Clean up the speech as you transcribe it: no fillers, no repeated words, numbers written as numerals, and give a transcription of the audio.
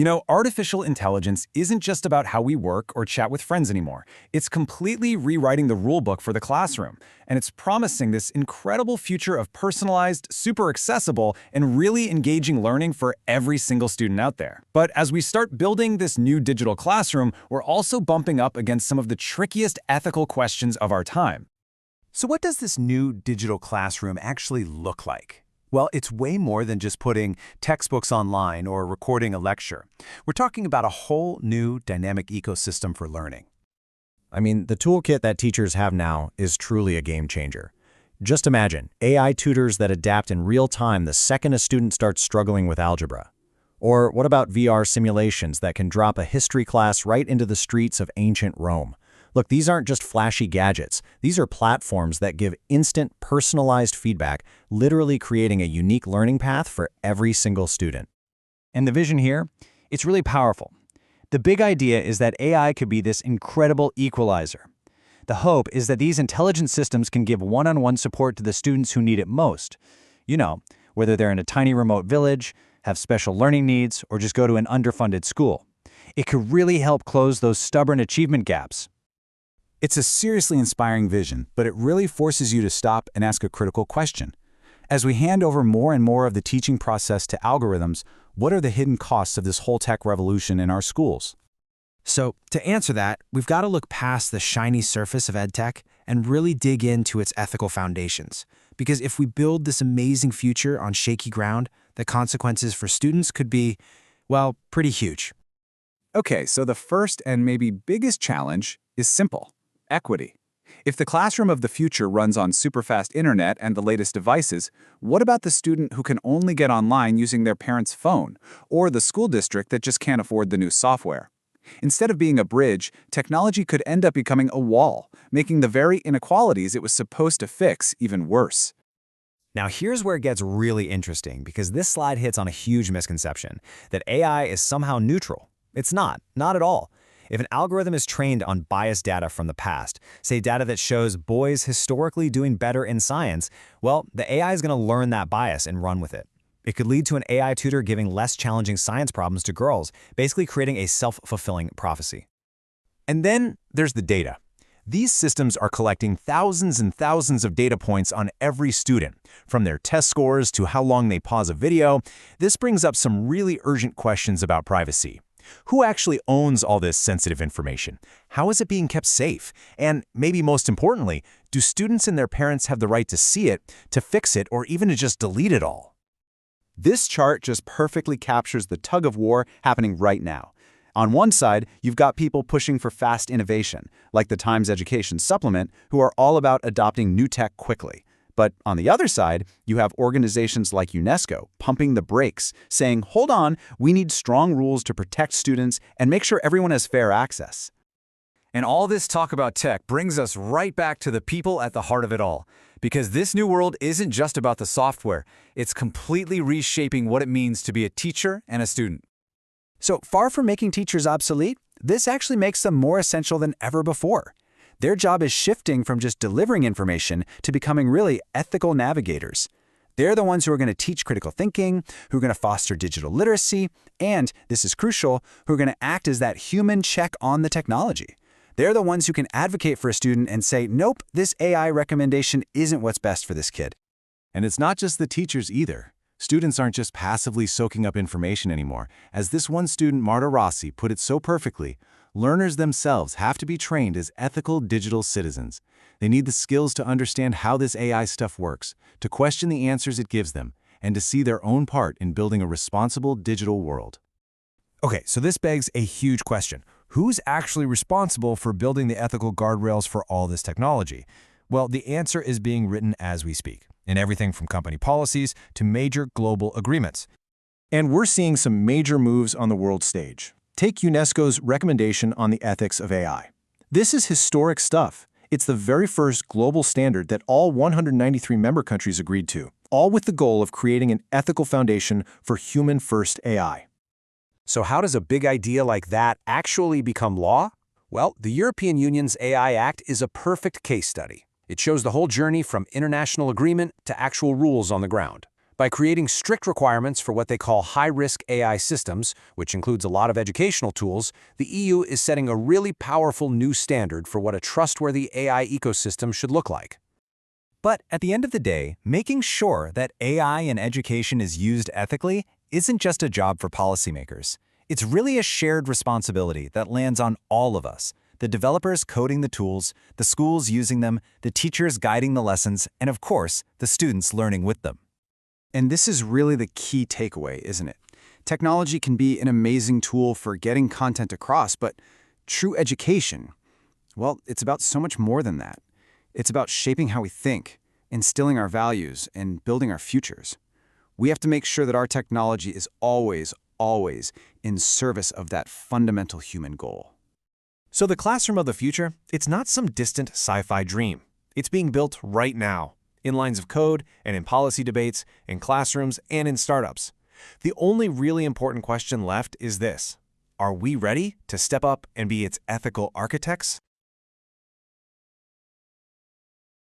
Artificial intelligence isn't just about how we work or chat with friends anymore. It's completely rewriting the rulebook for the classroom, and it's promising this incredible future of personalized, super accessible, and really engaging learning for every single student out there. But as we start building this new digital classroom, we're also bumping up against some of the trickiest ethical questions of our time. So what does this new digital classroom actually look like? Well, it's way more than just putting textbooks online or recording a lecture. We're talking about a whole new dynamic ecosystem for learning. I mean, the toolkit that teachers have now is truly a game changer. Just imagine AI tutors that adapt in real time the second a student starts struggling with algebra. Or what about VR simulations that can drop a history class right into the streets of ancient Rome? Look, these aren't just flashy gadgets. These are platforms that give instant, personalized feedback, literally creating a unique learning path for every single student. And the vision here, it's really powerful. The big idea is that AI could be this incredible equalizer. The hope is that these intelligent systems can give one-on-one support to the students who need it most. Whether they're in a tiny remote village, have special learning needs, or just go to an underfunded school. It could really help close those stubborn achievement gaps. It's a seriously inspiring vision, but it really forces you to stop and ask a critical question. As we hand over more and more of the teaching process to algorithms, what are the hidden costs of this whole tech revolution in our schools? So, to answer that, we've got to look past the shiny surface of EdTech and really dig into its ethical foundations. Because if we build this amazing future on shaky ground, the consequences for students could be, well, pretty huge. Okay, so the first and maybe biggest challenge is simple: equity. If the classroom of the future runs on super-fast internet and the latest devices, what about the student who can only get online using their parent's phone, or the school district that just can't afford the new software? Instead of being a bridge, technology could end up becoming a wall, making the very inequalities it was supposed to fix even worse. Now here's where it gets really interesting, because this slide hits on a huge misconception, that AI is somehow neutral. It's not at all. If an algorithm is trained on biased data from the past, say data that shows boys historically doing better in science, well, the AI is going to learn that bias and run with it. It could lead to an AI tutor giving less challenging science problems to girls, basically creating a self-fulfilling prophecy. And then there's the data. These systems are collecting thousands and thousands of data points on every student, from their test scores to how long they pause a video. This brings up some really urgent questions about privacy. Who actually owns all this sensitive information? How is it being kept safe? And maybe most importantly, do students and their parents have the right to see it, to fix it, or even to just delete it all? This chart just perfectly captures the tug-of-war happening right now. On one side, you've got people pushing for fast innovation, like the Times Education Supplement, who are all about adopting new tech quickly. But on the other side, you have organizations like UNESCO pumping the brakes, saying, hold on, we need strong rules to protect students and make sure everyone has fair access. And all this talk about tech brings us right back to the people at the heart of it all. Because this new world isn't just about the software, it's completely reshaping what it means to be a teacher and a student. So far from making teachers obsolete, this actually makes them more essential than ever before. Their job is shifting from just delivering information to becoming really ethical navigators. They're the ones who are going to teach critical thinking, who are going to foster digital literacy, and, this is crucial, who are going to act as that human check on the technology. They're the ones who can advocate for a student and say, nope, this AI recommendation isn't what's best for this kid. And it's not just the teachers either. Students aren't just passively soaking up information anymore. As this one student, Marta Rossi, put it so perfectly, learners themselves have to be trained as ethical digital citizens. They need the skills to understand how this AI stuff works, to question the answers it gives them, and to see their own part in building a responsible digital world. Okay, so this begs a huge question. Who's actually responsible for building the ethical guardrails for all this technology? Well, the answer is being written as we speak, in everything from company policies to major global agreements. And we're seeing some major moves on the world stage. Take UNESCO's recommendation on the ethics of AI. This is historic stuff. It's the very first global standard that all 193 member countries agreed to, all with the goal of creating an ethical foundation for human-first AI. So how does a big idea like that actually become law? Well, the European Union's AI Act is a perfect case study. It shows the whole journey from international agreement to actual rules on the ground. By creating strict requirements for what they call high-risk AI systems, which includes a lot of educational tools, the EU is setting a really powerful new standard for what a trustworthy AI ecosystem should look like. But at the end of the day, making sure that AI in education is used ethically isn't just a job for policymakers. It's really a shared responsibility that lands on all of us: the developers coding the tools, the schools using them, the teachers guiding the lessons, and of course, the students learning with them. And this is really the key takeaway, isn't it? Technology can be an amazing tool for getting content across, but true education, well, it's about so much more than that. It's about shaping how we think, instilling our values, and building our futures. We have to make sure that our technology is always in service of that fundamental human goal. So the classroom of the future, it's not some distant sci-fi dream. It's being built right now, in lines of code and in policy debates, in classrooms and in startups. The only really important question left is this: are we ready to step up and be its ethical architects?